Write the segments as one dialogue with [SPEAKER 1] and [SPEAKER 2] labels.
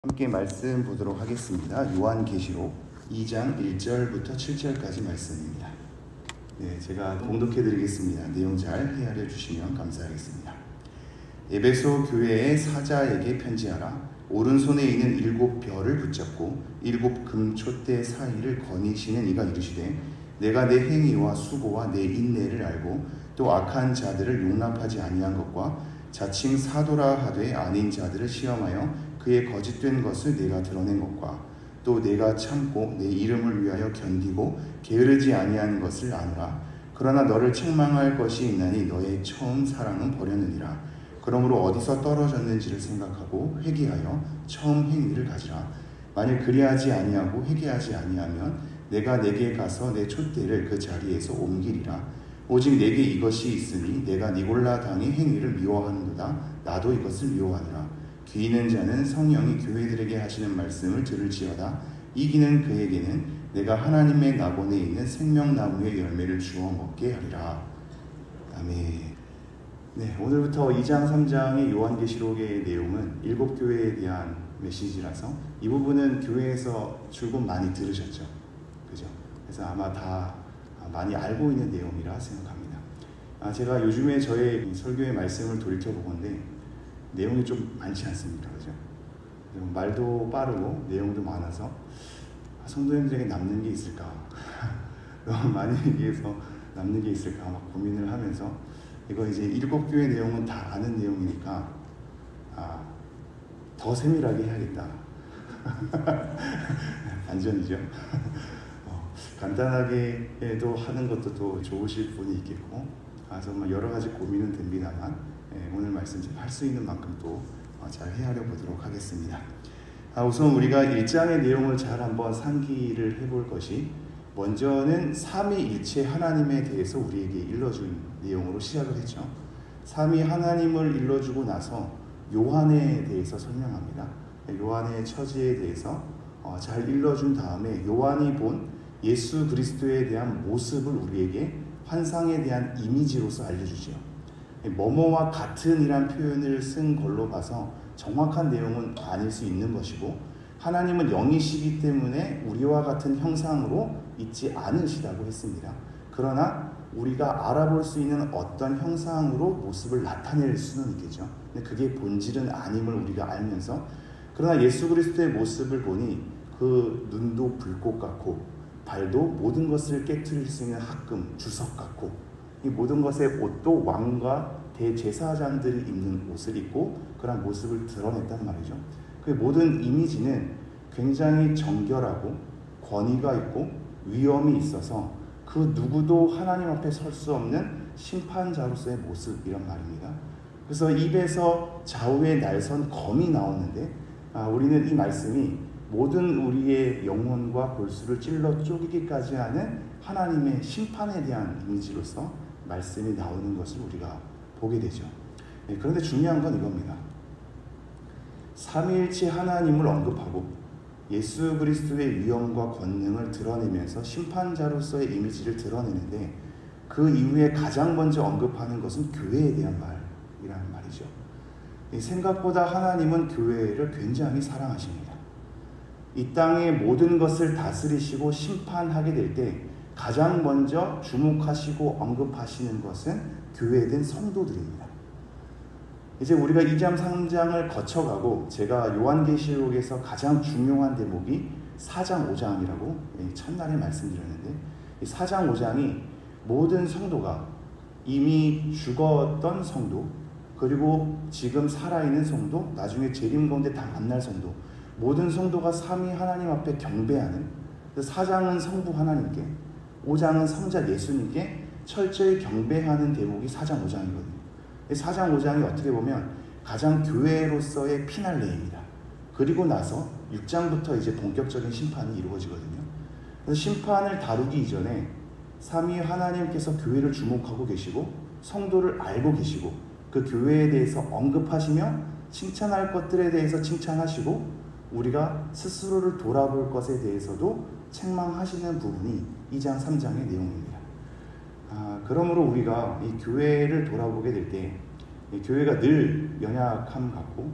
[SPEAKER 1] 함께 말씀 보도록 하겠습니다. 요한계시록 2장 1절부터 7절까지 말씀입니다. 제가 봉독해 드리겠습니다. 내용 잘 헤아려 주시면 감사하겠습니다. 에베소 교회의 사자에게 편지하라. 오른손에 있는 7 별을 붙잡고 7 금촛대 사이를 거니시는 이가 이르시되 내가 내 행위와 수고와 내 인내를 알고 또 악한 자들을 용납하지 아니한 것과 자칭 사도라 하되 아닌 자들을 시험하여 그의 거짓된 것을 내가 드러낸 것과 또 내가 참고 내 이름을 위하여 견디고 게으르지 아니한 것을 아노라. 그러나 너를 책망할 것이 있나니 너의 처음 사랑은 버렸느니라. 그러므로 어디서 떨어졌는지를 생각하고 회개하여 처음 행위를 가지라. 만일 그리하지 아니하고 회개하지 아니하면 내가 내게 가서 내 촛대를 그 자리에서 옮기리라. 오직 내게 이것이 있으니 내가 니골라 당의 행위를 미워하는도다. 나도 이것을 미워하노라. 귀 있는 자는 성령이 교회들에게 하시는 말씀을 들을지어다. 이기는 그에게는 내가 하나님의 낙원에 있는 생명나무의 열매를 주어 먹게 하리라. 아멘. 오늘부터 2장 3장의 요한계시록의 내용은 7 교회에 대한 메시지라서 이 부분은 교회에서 줄곧 많이 들으셨죠. 그죠? 그래서 아마 다 많이 알고 있는 내용이라 생각합니다. 제가 요즘에 저의 설교의 말씀을 돌이켜보건데 내용이 좀 많지 않습니까? 그죠? 말도 빠르고 내용도 많아서 성도님들에게 남는 게 있을까? 너무 많이 얘기해서 남는 게 있을까? 막 고민을 하면서 이거 이제 7 교회 내용은 다 아는 내용이니까 더 세밀하게 해야겠다. 반전이죠. 간단하게 해도 하는 것도 또 좋으실 분이 있겠고 정말 여러 가지 고민은 됩니다만 오늘 말씀 할 수 있는 만큼 또 잘 헤아려 보도록 하겠습니다. 우선 우리가 1장의 내용을 잘 한번 상기를 해볼 것이 먼저는 삼위일체 하나님에 대해서 우리에게 일러준 내용으로 시작을 했죠. 삼위 하나님을 일러주고 나서 요한에 대해서 설명합니다. 요한의 처지에 대해서 잘 일러준 다음에 요한이 본 예수 그리스도에 대한 모습을 우리에게 환상에 대한 이미지로서 알려주죠. 뭐뭐와 같은 이란 표현을 쓴 걸로 봐서 정확한 내용은 아닐 수 있는 것이고 하나님은 영이시기 때문에 우리와 같은 형상으로 있지 않으시다고 했습니다. 그러나 우리가 알아볼 수 있는 어떤 형상으로 모습을 나타낼 수는 있겠죠. 근데 그게 본질은 아님을 우리가 알면서 그러나 예수 그리스도의 모습을 보니 그 눈도 불꽃 같고 발도 모든 것을 깨트릴 수 있는 합금, 주석 같고 이 모든 것의 옷도 왕과 대제사장들이 입는 옷을 입고 그런 모습을 드러냈단 말이죠. 그 모든 이미지는 굉장히 정결하고 권위가 있고 위엄이 있어서 그 누구도 하나님 앞에 설 수 없는 심판자로서의 모습이란 말입니다. 그래서 입에서 좌우에 날선 검이 나오는데 우리는 이 말씀이 모든 우리의 영혼과 골수를 찔러 쪼개기까지 하는 하나님의 심판에 대한 이미지로서 말씀이 나오는 것을 우리가 보게 되죠. 그런데 중요한 건 이겁니다. 삼위일체 하나님을 언급하고 예수 그리스도의 위엄과 권능을 드러내면서 심판자로서의 이미지를 드러내는데 그 이후에 가장 먼저 언급하는 것은 교회에 대한 말이라는 말이죠. 생각보다 하나님은 교회를 굉장히 사랑하십니다. 이 땅의 모든 것을 다스리시고 심판하게 될 때 가장 먼저 주목하시고 언급하시는 것은 교회된 성도들입니다. 이제 우리가 2장 3장을 거쳐가고 제가 요한계시록에서 가장 중요한 대목이 4장 5장이라고 첫날에 말씀드렸는데 이 4장 5장이 모든 성도가 이미 죽었던 성도 그리고 지금 살아있는 성도 나중에 재림 가운데 다 만날 성도 모든 성도가 삼위 하나님 앞에 경배하는 4장은 성부 하나님께 5장은 성자 예수님께 철저히 경배하는 대목이 4장 5장이거든요. 4장 5장이 어떻게 보면 가장 교회로서의 피날레입니다. 그리고 나서 6장부터 이제 본격적인 심판이 이루어지거든요. 그래서 심판을 다루기 이전에 삼위 하나님께서 교회를 주목하고 계시고 성도를 알고 계시고 그 교회에 대해서 언급하시며 칭찬할 것들에 대해서 칭찬하시고 우리가 스스로를 돌아볼 것에 대해서도 책망하시는 부분이 2장 3장의 내용입니다. 그러므로 우리가 이 교회를 돌아보게 될 때 교회가 늘 연약함 같고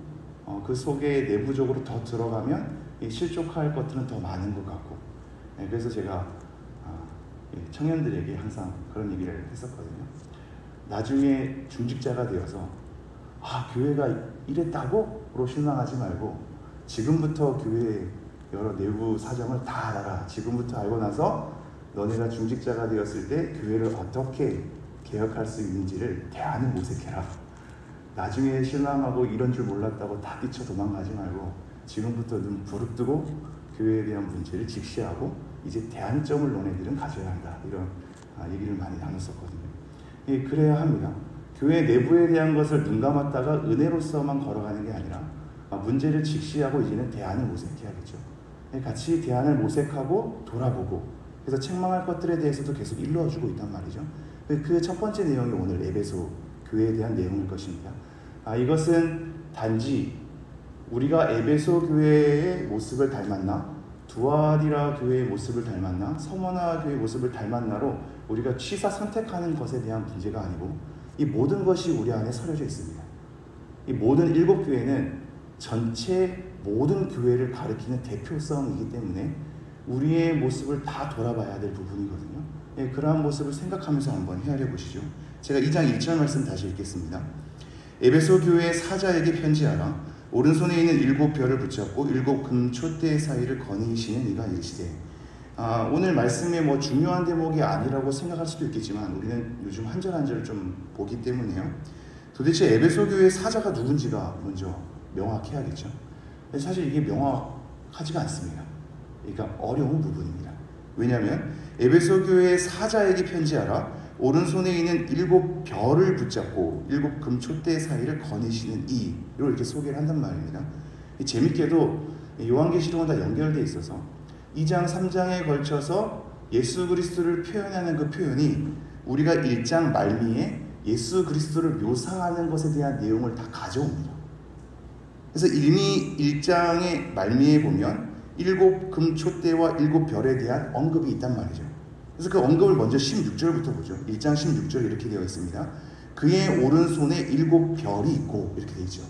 [SPEAKER 1] 그 속에 내부적으로 더 들어가면 실족할 것들은 더 많은 것 같고, 그래서 제가 청년들에게 항상 그런 얘기를 했었거든요. 나중에 중직자가 되어서 교회가 이랬다고로 실망하지 말고 지금부터 교회의 여러 내부 사정을 다 알아라. 지금부터 알고 나서 너네가 중직자가 되었을 때 교회를 어떻게 개혁할 수 있는지를 대안을 모색해라. 나중에 실망하고 이런 줄 몰랐다고 다 뛰쳐 도망가지 말고 지금부터 눈 부릅뜨고 교회에 대한 문제를 직시하고 이제 대안점을 너네들은 가져야 한다. 이런 얘기를 많이 나눴었거든요. 그래야 합니다. 교회 내부에 대한 것을 눈 감았다가 은혜로서만 걸어가는 게 아니라 문제를 직시하고 이제는 대안을 모색해야겠죠. 같이 대안을 모색하고 돌아보고, 그래서 책망할 것들에 대해서도 계속 일러주고 있단 말이죠. 그 첫 번째 내용이 오늘 에베소 교회에 대한 내용일 것입니다. 이것은 단지 우리가 에베소 교회의 모습을 닮았나, 두아디라 교회의 모습을 닮았나, 서머나 교회의 모습을 닮았나로 우리가 취사 선택하는 것에 대한 문제가 아니고, 이 모든 것이 우리 안에 서려져 있습니다. 이 모든 7교회는 전체 모든 교회를 가리키는 대표성이기 때문에 우리의 모습을 다 돌아봐야 될 부분이거든요. 그러한 모습을 생각하면서 한번 헤아려 보시죠. 제가 2장 1절 말씀 다시 읽겠습니다. 에베소 교회 사자에게 편지하라. 오른손에 있는 7별을 붙잡고 7 금촛대 사이를 거니시는 이가 이르시되. 오늘 말씀에 중요한 대목이 아니라고 생각할 수도 있겠지만 우리는 요즘 한 절 한 절 좀 보기 때문에요. 도대체 에베소 교회의 사자가 누군지가 먼저 명확해야겠죠. 사실 이게 명확하지가 않습니다. 그러니까 어려운 부분입니다. 왜냐하면 에베소 교회의 사자에게 편지하라. 오른손에 있는 7별을 붙잡고 7 금촛대 사이를 거니시는 이로 이렇게 소개를 한단 말입니다. 재밌게도 요한계시록은 다 연결되어 있어서 2장 3장에 걸쳐서 예수 그리스도를 표현하는 그 표현이 우리가 1장 말미에 예수 그리스도를 묘사하는 것에 대한 내용을 다 가져옵니다. 그래서 이미 1장의 말미에 보면 7 금촛대와 7별에 대한 언급이 있단 말이죠. 그래서 그 언급을 먼저 16절부터 보죠. 1장 16절 이렇게 되어 있습니다. 그의 오른손에 7별이 있고 이렇게 되어 있죠.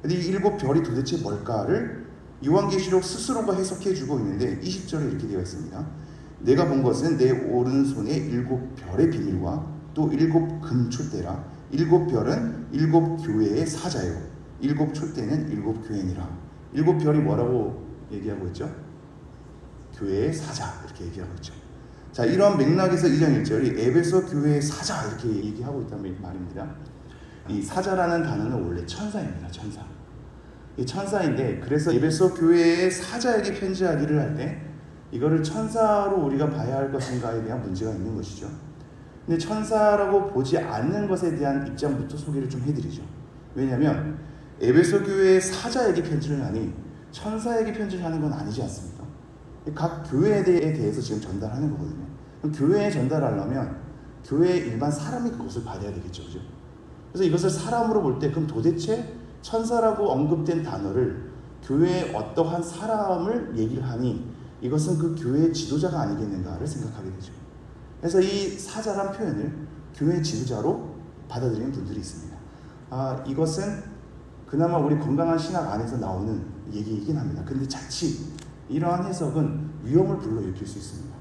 [SPEAKER 1] 근데 이 7별이 도대체 뭘까를 요한계시록 스스로가 해석해주고 있는데 20절에 이렇게 되어 있습니다. 내가 본 것은 내 오른손에 7별의 비밀과 또 7 금촛대라. 7별은 7 교회의 사자요 7 촛대는 7 교회니라. 7별이 뭐라고 얘기하고 있죠? 교회의 사자 이렇게 얘기하고 있죠. 자, 이런 맥락에서 2장 1절이 에베소 교회의 사자 이렇게 얘기하고 있다는 말입니다. 이 사자라는 단어는 원래 천사입니다. 천사. 이 천사인데, 그래서 에베소 교회의 사자에게 편지하기를 할 때 이거를 천사로 우리가 봐야 할 것인가에 대한 문제가 있는 것이죠. 근데 천사라고 보지 않는 것에 대한 입장부터 소개를 좀 해드리죠. 왜냐하면 에베소 교회의 사자에게 편지를 하니 천사에게 편지를 하는 건 아니지 않습니까? 각 교회에 대해서 지금 전달하는 거거든요. 그럼 교회에 전달하려면 교회의 일반 사람이 그것을 받아야 되겠죠. 그죠? 그래서 이것을 사람으로 볼 때 그럼 도대체 천사라고 언급된 단어를 교회의 어떠한 사람을 얘기를 하니 이것은 그 교회의 지도자가 아니겠는가를 생각하게 되죠. 그래서 이 사자란 표현을 교회 지도자로 받아들이는 분들이 있습니다. 이것은 그나마 우리 건강한 신학 안에서 나오는 얘기이긴 합니다. 근데 자칫 이러한 해석은 위험을 불러일으킬 수 있습니다.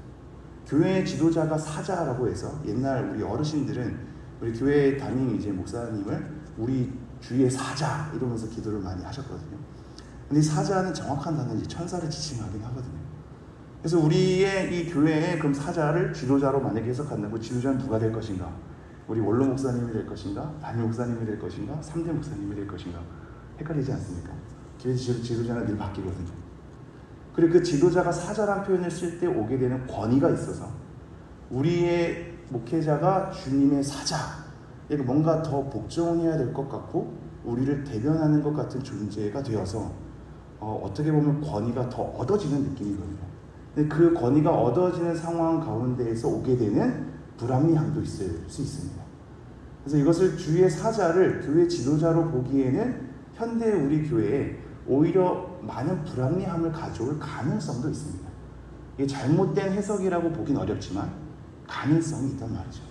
[SPEAKER 1] 교회의 지도자가 사자라고 해서 옛날 우리 어르신들은 우리 교회 담임 이제 목사님을 우리 주의 사자 이러면서 기도를 많이 하셨거든요. 근데 사자는 정확한 단어는 천사를 지칭하긴 하거든요. 그래서 우리의 이 교회의 그럼 사자를 지도자로 만약에 해석한다면 지도자는 누가 될 것인가? 우리 원로 목사님이 될 것인가? 담임 목사님이 될 것인가? 3대 목사님이 될 것인가? 헷갈리지 않습니까? 교회 지도자는 늘 바뀌거든요. 그리고 그 지도자가 사자란 표현을 쓸 때 오게 되는 권위가 있어서 우리의 목회자가 주님의 사자, 뭔가 더 복종해야 될 것 같고 우리를 대변하는 것 같은 존재가 되어서 어떻게 보면 권위가 더 얻어지는 느낌이거든요. 근데 그 권위가 얻어지는 상황 가운데에서 오게 되는 불합리함도 있을 수 있습니다. 그래서 이것을 주의 사자를 교회 지도자로 보기에는 현대 우리 교회에 오히려 많은 불합리함을 가져올 가능성도 있습니다. 이게 잘못된 해석이라고 보긴 어렵지만 가능성이 있단 말이죠.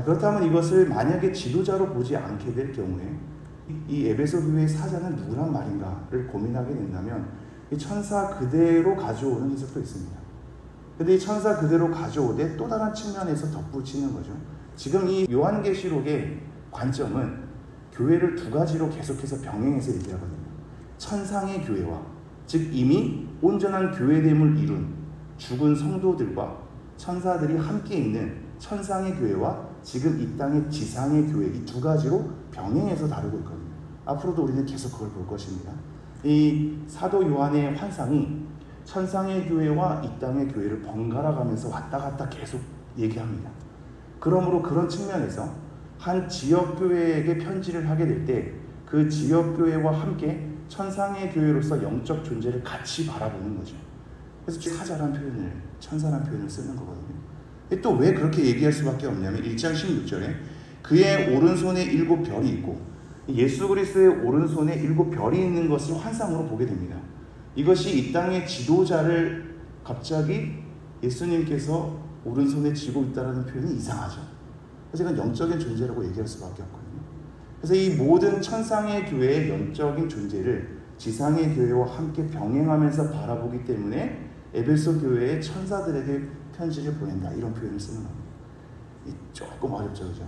[SPEAKER 1] 그렇다면 이것을 만약에 지도자로 보지 않게 될 경우에 이 에베소 교회의 사자는 누구란 말인가를 고민하게 된다면 이 천사 그대로 가져오는 해석도 있습니다. 근데 이 천사 그대로 가져오되 또 다른 측면에서 덧붙이는 거죠. 지금 이 요한계시록의 관점은 교회를 두 가지로 계속해서 병행해서 얘기하거든요. 천상의 교회와, 즉 이미 온전한 교회됨을 이룬 죽은 성도들과 천사들이 함께 있는 천상의 교회와 지금 이 땅의 지상의 교회, 이 두 가지로 병행해서 다루고 있거든요. 앞으로도 우리는 계속 그걸 볼 것입니다. 이 사도 요한의 환상이 천상의 교회와 이 땅의 교회를 번갈아 가면서 왔다 갔다 계속 얘기합니다. 그러므로 그런 측면에서 한 지역교회에게 편지를 하게 될 때 그 지역교회와 함께 천상의 교회로서 영적 존재를 같이 바라보는 거죠. 그래서 사자란 표현을, 천사란 표현을 쓰는 거거든요. 또 왜 그렇게 얘기할 수밖에 없냐면 1장 16절에 그의 오른손에 7 별이 있고 예수 그리스도의 오른손에 7 별이 있는 것을 환상으로 보게 됩니다. 이것이 이 땅의 지도자를 갑자기 예수님께서 오른손에 쥐고 있다는 표현이 이상하죠. 그래서 이건 영적인 존재라고 얘기할 수밖에 없거든요. 그래서 이 모든 천상의 교회의 영적인 존재를 지상의 교회와 함께 병행하면서 바라보기 때문에 에베소 교회의 천사들에게 편지를 보낸다, 이런 표현을 쓰는 겁니다. 조금 어렵죠, 그죠?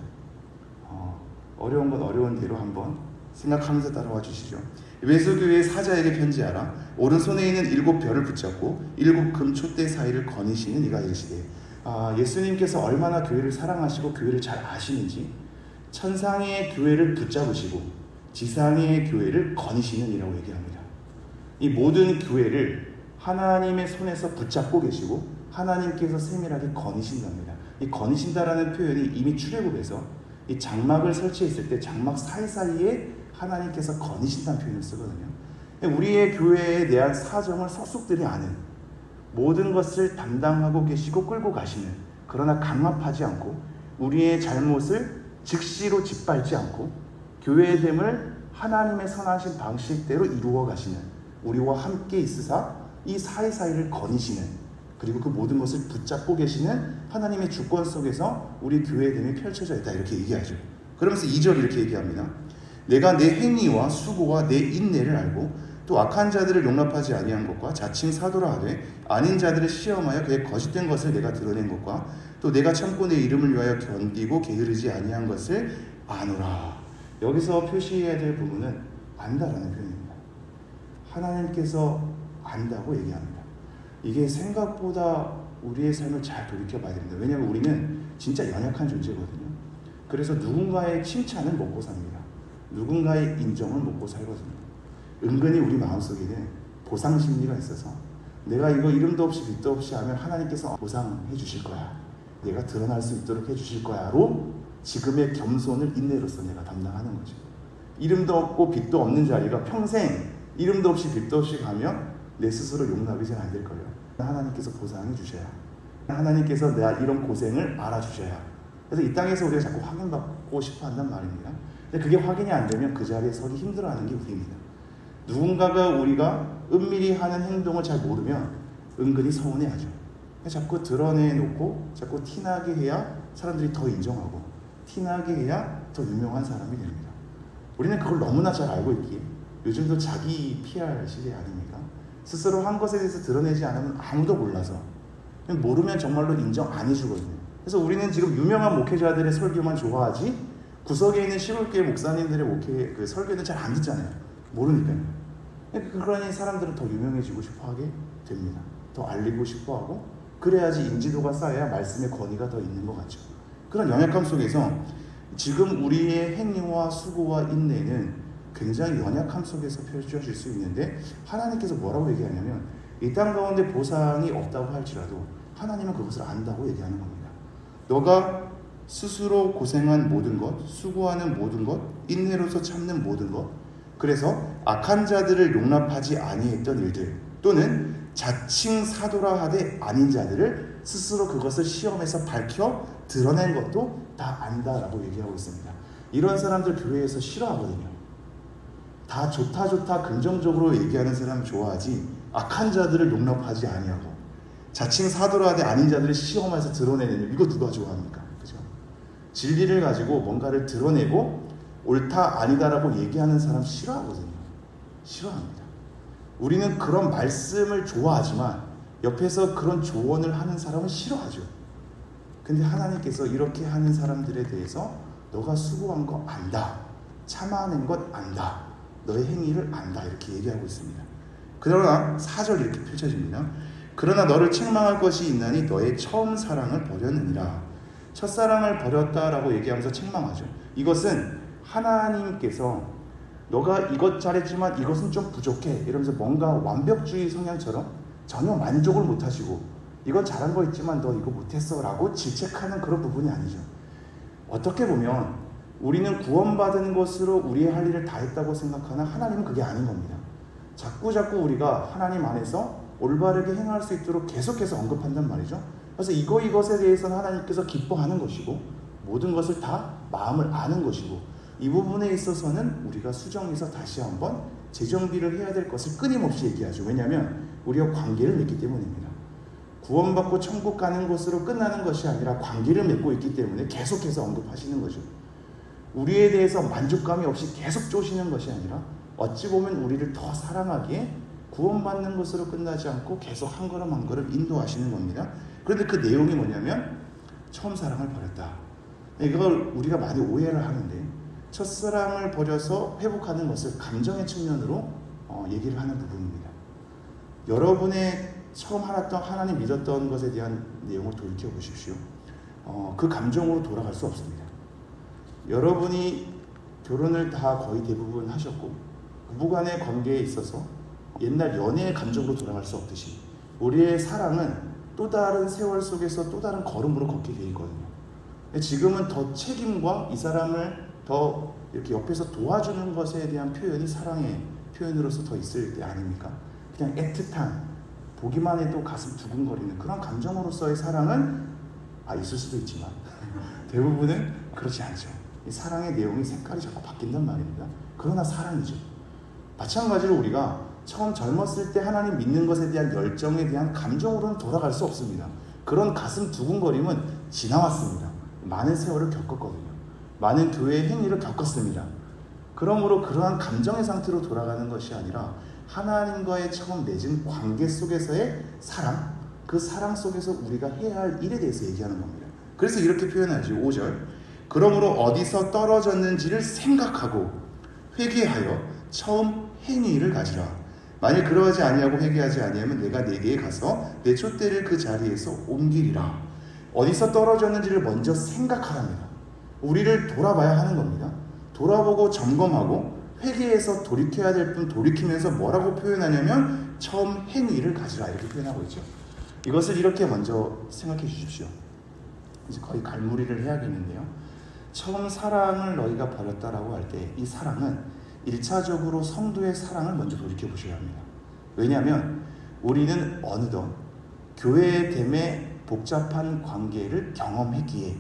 [SPEAKER 1] 어려운 건 어려운 대로 한번 생각하면서 따라와 주시죠. 에베소 교회의 사자에게 편지하라. 오른손에 있는 7 별을 붙잡고 7 금촛대 사이를 거니시는 이가 이르시되. 예수님께서 얼마나 교회를 사랑하시고 교회를 잘 아시는지 천상의 교회를 붙잡으시고 지상의 교회를 거니시는 이라고 얘기합니다. 이 모든 교회를 하나님의 손에서 붙잡고 계시고 하나님께서 세밀하게 거니신답니다. 이 거니신다라는 표현이 이미 출애굽에서 이 장막을 설치했을 때 장막 사이사이에 하나님께서 거니신다는 표현을 쓰거든요. 우리의 교회에 대한 사정을 서숙들이 아는, 모든 것을 담당하고 계시고 끌고 가시는, 그러나 강압하지 않고 우리의 잘못을 즉시로 짓밟지 않고 교회의 됨을 하나님의 선하신 방식대로 이루어 가시는, 우리와 함께 있으사 이 사이사이를 거니시는, 그리고 그 모든 것을 붙잡고 계시는 하나님의 주권 속에서 우리 교회의 됨이 펼쳐져 있다, 이렇게 얘기하죠. 그러면서 2절 이렇게 얘기합니다. 내가 내 행위와 수고와 내 인내를 알고 또 악한 자들을 용납하지 아니한 것과 자칭 사도라 하되 아닌 자들을 시험하여 그의 거짓된 것을 내가 드러낸 것과 또 내가 참고 내 이름을 위하여 견디고 게으르지 아니한 것을 아노라. 여기서 표시해야 될 부분은 안다라는 표현입니다. 하나님께서 안다고 얘기합니다. 이게 생각보다 우리의 삶을 잘 돌이켜봐야 됩니다. 왜냐하면 우리는 진짜 연약한 존재거든요. 그래서 누군가의 칭찬을 먹고 삽니다. 누군가의 인정을 먹고 살거든요. 은근히 우리 마음속에는 보상 심리가 있어서 내가 이거 이름도 없이 빛도 없이 하면 하나님께서 보상해 주실 거야, 내가 드러날 수 있도록 해 주실 거야로 지금의 겸손을 인내로서 내가 담당하는 거죠. 이름도 없고 빛도 없는 자리가 평생 이름도 없이 빛도 없이 가면 내 스스로 용납이 잘 안 될 거예요. 하나님께서 보상해 주셔야, 하나님께서 내가 이런 고생을 알아주셔야. 그래서 이 땅에서 우리가 자꾸 확인받고 싶어 한단 말입니다. 근데 그게 확인이 안 되면 그 자리에 서기 힘들어하는 게 우리입니다. 누군가가 우리가 은밀히 하는 행동을 잘 모르면 은근히 서운해하죠. 자꾸 드러내놓고 자꾸 티나게 해야 사람들이 더 인정하고 티나게 해야 더 유명한 사람이 됩니다. 우리는 그걸 너무나 잘 알고 있기에 요즘도 자기 PR 시대 아닙니까? 스스로 한 것에 대해서 드러내지 않으면 아무도 몰라서, 모르면 정말로 인정 안 해주거든요. 그래서 우리는 지금 유명한 목회자들의 설교만 좋아하지 구석에 있는 시골교회 목사님들의 목회 설교는 잘 안 듣잖아요. 모르니까요. 그러니 사람들은 더 유명해지고 싶어하게 됩니다. 더 알리고 싶어하고, 그래야지 인지도가 쌓여야 말씀의 권위가 더 있는 것 같죠. 그런 연약함 속에서 지금 우리의 행위와 수고와 인내는 굉장히 연약함 속에서 펼쳐질 수 있는데, 하나님께서 뭐라고 얘기하냐면 이 땅 가운데 보상이 없다고 할지라도 하나님은 그것을 안다고 얘기하는 겁니다. 너가 스스로 고생한 모든 것, 수고하는 모든 것, 인내로서 참는 모든 것, 그래서 악한 자들을 용납하지 아니했던 일들, 또는 자칭 사도라 하되 아닌 자들을 스스로 그것을 시험해서 밝혀 드러낸 것도 다 안다라고 얘기하고 있습니다. 이런 사람들 교회에서 싫어하거든요. 다 좋다 긍정적으로 얘기하는 사람 좋아하지, 악한 자들을 용납하지 아니하고 자칭 사도라 하되 아닌 자들을 시험해서 드러내는 일, 이거 누가 좋아합니까? 그죠? 진리를 가지고 뭔가를 드러내고 옳다 아니다라고 얘기하는 사람 싫어하거든요. 싫어합니다. 우리는 그런 말씀을 좋아하지만 옆에서 그런 조언을 하는 사람은 싫어하죠. 근데 하나님께서 이렇게 하는 사람들에 대해서 너가 수고한 거 안다, 참아낸 것 안다, 너의 행위를 안다, 이렇게 얘기하고 있습니다. 그러나 4절 이렇게 펼쳐집니다. 그러나 너를 책망할 것이 있나니 너의 처음 사랑을 버렸느니라. 첫사랑을 버렸다라고 얘기하면서 책망하죠. 이것은 하나님께서 너가 이것 잘했지만 이것은 좀 부족해 이러면서 뭔가 완벽주의 성향처럼 전혀 만족을 못하시고 이건 잘한 거 있지만 너 이거 못했어 라고 질책하는 그런 부분이 아니죠. 어떻게 보면 우리는 구원받은 것으로 우리의 할 일을 다 했다고 생각하나 하나님은 그게 아닌 겁니다. 자꾸 우리가 하나님 안에서 올바르게 행할 수 있도록 계속해서 언급한단 말이죠. 그래서 이것에 대해서는 하나님께서 기뻐하는 것이고 모든 것을 다 마음을 아는 것이고 이 부분에 있어서는 우리가 수정해서 다시 한번 재정비를 해야 될 것을 끊임없이 얘기하죠. 왜냐하면 우리가 관계를 맺기 때문입니다. 구원받고 천국 가는 것으로 끝나는 것이 아니라 관계를 맺고 있기 때문에 계속해서 언급하시는 거죠. 우리에 대해서 만족감이 없이 계속 쪼시는 것이 아니라 어찌 보면 우리를 더 사랑하기에 구원받는 것으로 끝나지 않고 계속 한 걸음 한 걸음 인도하시는 겁니다. 그런데 그 내용이 뭐냐면 처음 사랑을 버렸다. 이걸 우리가 많이 오해를 하는데 첫사랑을 버려서 회복하는 것을 감정의 측면으로 얘기를 하는 부분입니다. 여러분의 처음 알았던 하나님 믿었던 것에 대한 내용을 돌이켜 보십시오. 그 감정으로 돌아갈 수 없습니다. 여러분이 결혼을 다 거의 대부분 하셨고 부부간의 관계에 있어서 옛날 연애의 감정으로 돌아갈 수 없듯이 우리의 사랑은 또 다른 세월 속에서 또 다른 걸음으로 걷게 되어 있거든요. 지금은 더 책임과 이 사람을 더 이렇게 옆에서 도와주는 것에 대한 표현이 사랑의 표현으로서 더 있을 때 아닙니까? 그냥 애틋한, 보기만 해도 가슴 두근거리는 그런 감정으로서의 사랑은 있을 수도 있지만 대부분은 그렇지 않죠. 이 사랑의 내용이 색깔이 자꾸 바뀐단 말입니다. 그러나 사랑이죠. 마찬가지로 우리가 처음 젊었을 때 하나님 믿는 것에 대한 열정에 대한 감정으로는 돌아갈 수 없습니다. 그런 가슴 두근거림은 지나왔습니다. 많은 세월을 겪었거든요. 많은 교회의 행위를 겪었습니다. 그러므로 그러한 감정의 상태로 돌아가는 것이 아니라 하나님과의 처음 맺은 관계 속에서의 사랑, 그 사랑 속에서 우리가 해야 할 일에 대해서 얘기하는 겁니다. 그래서 이렇게 표현하죠. 5절. 그러므로 어디서 떨어졌는지를 생각하고 회개하여 처음 행위를 가지라. 만일 그러하지 아니하고 회개하지 아니하면 내가 네게 가서 내 촛대를 그 자리에서 옮기리라. 어디서 떨어졌는지를 먼저 생각하랍니다. 우리를 돌아봐야 하는 겁니다. 돌아보고 점검하고 회개해서 돌이켜야 될 분 돌이키면서 뭐라고 표현하냐면 처음 행위를 가지라 이렇게 표현하고 있죠. 이것을 이렇게 먼저 생각해 주십시오. 이제 거의 갈무리를 해야겠는데요. 처음 사랑을 너희가 버렸다라고 할 때 이 사랑은 1차적으로 성도의 사랑을 먼저 돌이켜 보셔야 합니다. 왜냐하면 우리는 어느덧 교회됨의 복잡한 관계를 경험했기에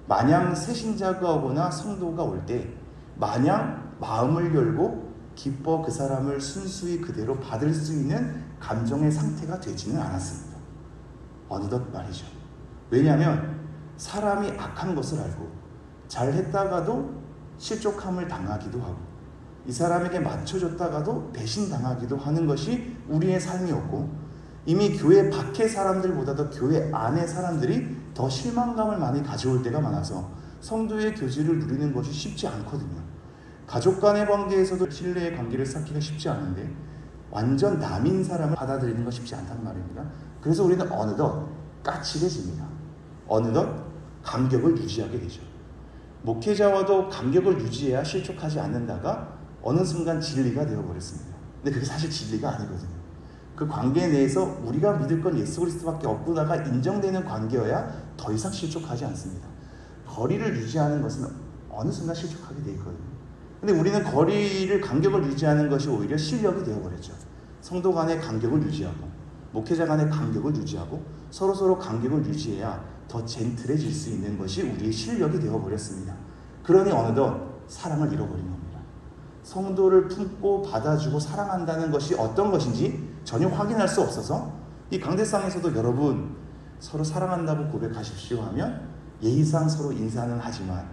[SPEAKER 1] 마냥 새신자가 오거나 성도가 올 때 마냥 마음을 열고 기뻐 그 사람을 순수히 그대로 받을 수 있는 감정의 상태가 되지는 않았습니다. 어느덧 말이죠. 왜냐하면 사람이 악한 것을 알고 잘했다가도 실족함을 당하기도 하고 이 사람에게 맞춰줬다가도 배신당하기도 하는 것이 우리의 삶이었고 이미 교회 밖의 사람들보다도 교회 안의 사람들이 더 실망감을 많이 가져올 때가 많아서 성도의 교제를 누리는 것이 쉽지 않거든요. 가족 간의 관계에서도 신뢰의 관계를 쌓기가 쉽지 않은데 완전 남인 사람을 받아들이는 건 쉽지 않단 말입니다. 그래서 우리는 어느덧 까칠해집니다. 어느덧 간격을 유지하게 되죠. 목회자와도 간격을 유지해야 실족하지 않는다가 어느 순간 진리가 되어버렸습니다. 근데 그게 사실 진리가 아니거든요. 그 관계 내에서 우리가 믿을 건 예수 그리스도밖에 없구나가 인정되는 관계여야 더 이상 실족하지 않습니다. 거리를 유지하는 것은 어느 순간 실족하게 돼 있거든요. 근데 우리는 간격을 유지하는 것이 오히려 실력이 되어버렸죠. 성도 간의 간격을 유지하고 목회자 간의 간격을 유지하고 서로 간격을 유지해야 더 젠틀해질 수 있는 것이 우리의 실력이 되어버렸습니다. 그러니 어느덧 사랑을 잃어버린 겁니다. 성도를 품고 받아주고 사랑한다는 것이 어떤 것인지 전혀 확인할 수 없어서 이 강대상에서도 여러분 서로 사랑한다고 고백하십시오 하면 예의상 서로 인사는 하지만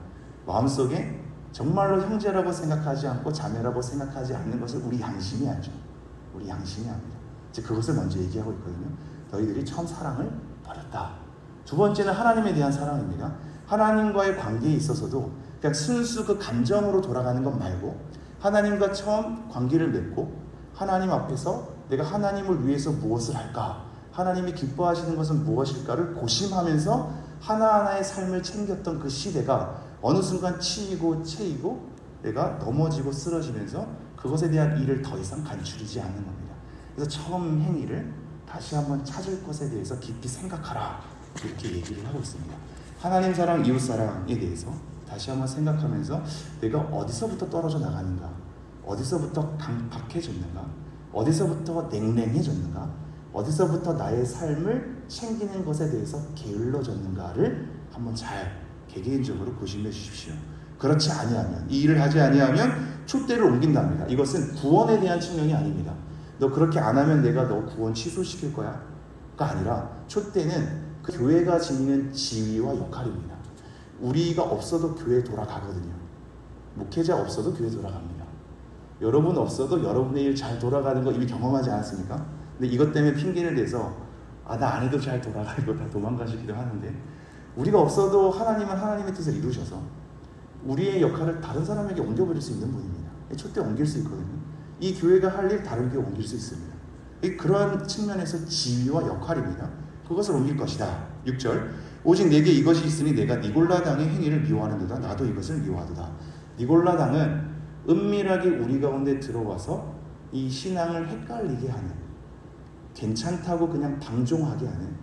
[SPEAKER 1] 마음속에 정말로 형제라고 생각하지 않고 자매라고 생각하지 않는 것을 우리 양심이 알죠. 우리 양심이 압니다. 이제 그것을 먼저 얘기하고 있거든요. 너희들이 처음 사랑을 버렸다. 두 번째는 하나님에 대한 사랑입니다. 하나님과의 관계에 있어서도 그냥 순수 그 감정으로 돌아가는 것 말고 하나님과 처음 관계를 맺고 하나님 앞에서 내가 하나님을 위해서 무엇을 할까? 하나님이 기뻐하시는 것은 무엇일까를 고심하면서 하나하나의 삶을 챙겼던 그 시대가 어느 순간 치이고 채이고 내가 넘어지고 쓰러지면서 그것에 대한 일을 더 이상 간추리지 않는 겁니다. 그래서 처음 행위를 다시 한번 찾을 것에 대해서 깊이 생각하라, 이렇게 얘기를 하고 있습니다. 하나님 사랑, 이웃 사랑에 대해서 다시 한번 생각하면서 내가 어디서부터 떨어져 나가는가, 어디서부터 강박해졌는가, 어디서부터 냉랭해졌는가, 어디서부터 나의 삶을 챙기는 것에 대해서 게을러졌는가를 한번 잘 개개인적으로 고심해 주십시오. 그렇지 아니하면, 이 일을 하지 아니하면 촛대를 옮긴답니다. 이것은 구원에 대한 측면이 아닙니다. 너 그렇게 안 하면 내가 너 구원 취소시킬 거야 가 아니라 촛대는 그 교회가 지니는 지위와 역할입니다. 우리가 없어도 교회 돌아가거든요. 목회자 없어도 교회 돌아갑니다. 여러분 없어도 여러분의 일 잘 돌아가는 거 이미 경험하지 않았습니까? 근데 이것 때문에 핑계를 대서 나 안 해도 잘 돌아가고 다 도망가시기도 하는데, 우리가 없어도 하나님은 하나님의 뜻을 이루셔서 우리의 역할을 다른 사람에게 옮겨버릴 수 있는 분입니다. 촛대 옮길 수 있거든요. 이 교회가 할 일 다른 교회 옮길 수 있습니다. 그러한 측면에서 지위와 역할입니다. 그것을 옮길 것이다. 6절, 오직 내게 이것이 있으니 내가 니골라당의 행위를 미워하는도다. 나도 이것을 미워하도다. 니골라당은 은밀하게 우리 가운데 들어와서 이 신앙을 헷갈리게 하는, 괜찮다고 그냥 방종하게 하는,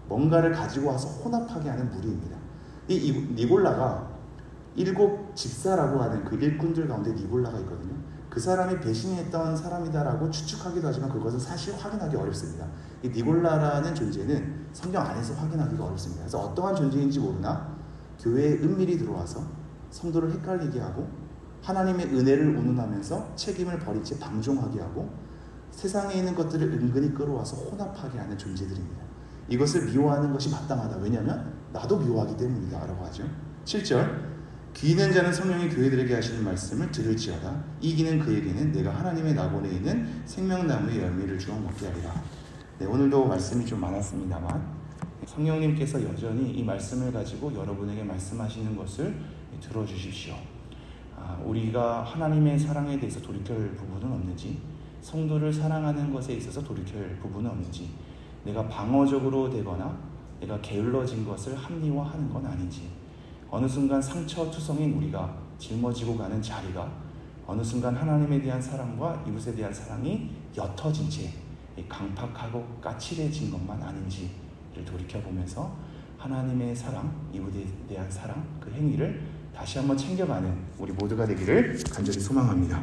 [SPEAKER 1] 뭔가를 가지고 와서 혼합하게 하는 무리입니다. 이 니골라가 7 집사라고 하는 그 일꾼들 가운데 니골라가 있거든요. 그 사람이 배신했던 사람이다라고 추측하기도 하지만 그것은 사실 확인하기 어렵습니다. 이 니골라라는 존재는 성경 안에서 확인하기가 어렵습니다. 그래서 어떠한 존재인지 모르나 교회에 은밀히 들어와서 성도를 헷갈리게 하고 하나님의 은혜를 운운하면서 책임을 버린 채 방종하게 하고 세상에 있는 것들을 은근히 끌어와서 혼합하게 하는 존재들입니다. 이것을 미워하는 것이 마땅하다. 왜냐하면 나도 미워하기 때문이다 라고 하죠. 7절, 귀 있는 자는 성령이 교회들에게 하시는 말씀을 들을지어다. 이기는 그에게는 내가 하나님의 낙원에 있는 생명나무의 열매를 주어 먹게 하리라. 네, 오늘도 말씀이 좀 많았습니다만 성령님께서 여전히 이 말씀을 가지고 여러분에게 말씀하시는 것을 들어주십시오. 우리가 하나님의 사랑에 대해서 돌이킬 부분은 없는지, 성도를 사랑하는 것에 있어서 돌이킬 부분은 없는지, 내가 방어적으로 되거나 내가 게을러진 것을 합리화하는 건 아닌지, 어느 순간 상처투성인 우리가 짊어지고 가는 자리가 어느 순간 하나님에 대한 사랑과 이웃에 대한 사랑이 옅어진 채 강팍하고 까칠해진 것만 아닌지를 돌이켜보면서 하나님의 사랑, 이웃에 대한 사랑, 그 행위를 다시 한번 챙겨가는 우리 모두가 되기를 간절히 소망합니다.